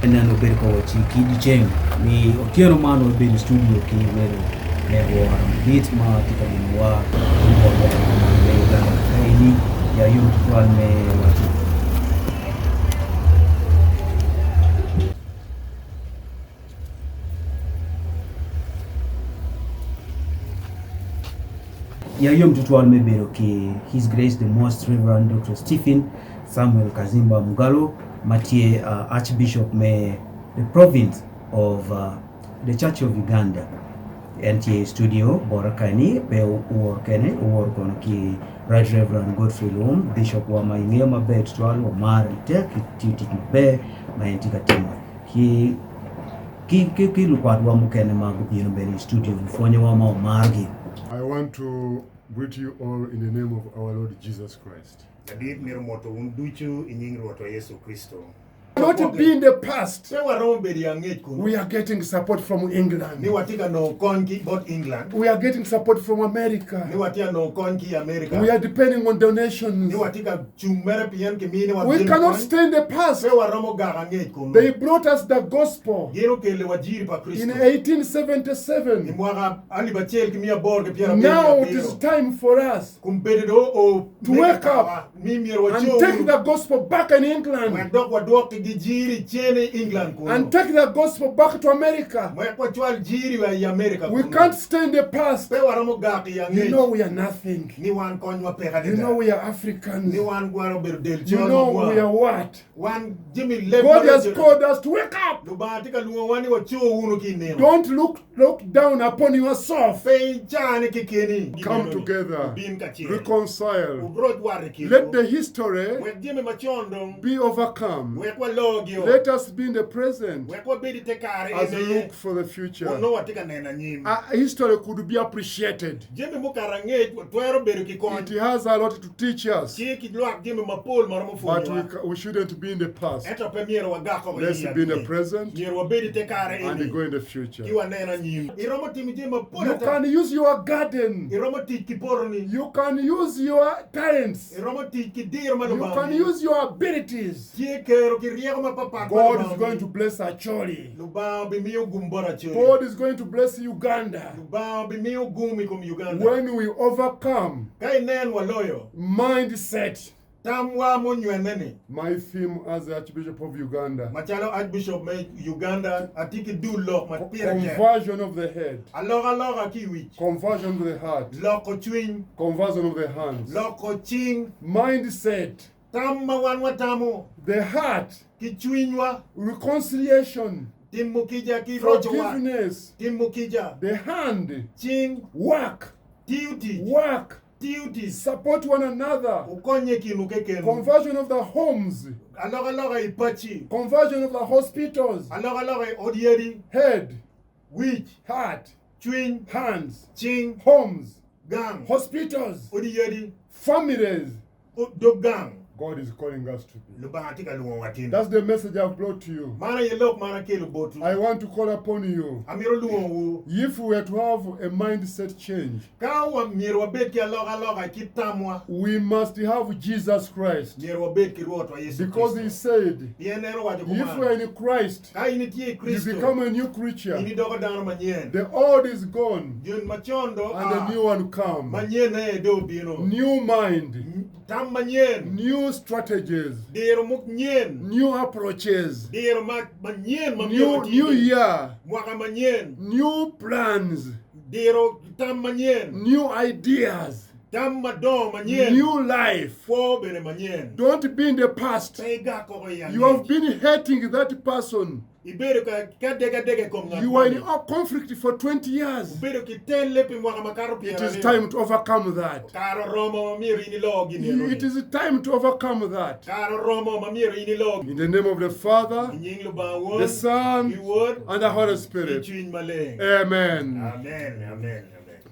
Neno bedo ko wachi kidi Jenge ni otieno mano bedo studio ki medo ne war beat ma tika ni wa ko ne Uganda kaini ya youth plan me wachi ya yom tutual me bedo ki His Grace the Most Reverend Dr. Stephen Samuel Kaziimba Mugalo Matie Archbishop me the province of the Church of Uganda NTA studio borakani be uorkene uorkono ki Right Reverend Godfrey Lom Bishop wa maineo mabet twal wa mari tek titik be mayentika timo ki lukwat wa mukene magu bino be studio mfonye wa ma margi. I want to greet you all in the name of our Lord Jesus Christ. Not be in the past. We are getting support from England. We are getting support from America. We are depending on donations. We cannot stay in the past. They brought us the gospel in 1877. Now it is time for us to wake up and take the gospel back in England. And take the gospel back to America. We can't stay in the past. You know we are nothing. You know we are Africans. You know we are what? God has called us to wake up. Don't look down upon yourself. Come together. Reconcile. Let the history be overcome. Let us be in the present as we look for the future. History could be appreciated. It has a lot to teach us. But we shouldn't be in the past. Let's be in the present and go in the future. You can use your garden. You can use your talents. You can use your abilities. God is going to bless Acoli. God is going to bless Uganda. When we overcome mindset. My theme as the Archbishop of Uganda. Conversion of the head. Conversion of the heart. Conversion of the hands. Mindset. The heart. Reconciliation. Forgiveness. The hand. Work. Work. Support one another. Conversion of the homes. Conversion of the hospitals. Head. Heart. Hands. Homes. Hospitals. Families. God is calling us to be. That's the message I've brought to you. I want to call upon you. If we were to have a mindset change, we must have Jesus Christ. Because he said, if we are in Christ, you become a new creature. The old is gone, and the new one comes. New mind. New strategies, new approaches, new year, new plans, new ideas, new life. Don't be in the past. You have been hating that person. You were in a conflict for 20 years. It is time to overcome that. It is time to overcome that. In the name of the Father, the Son, and the Holy Spirit. Amen. Amen. Amen.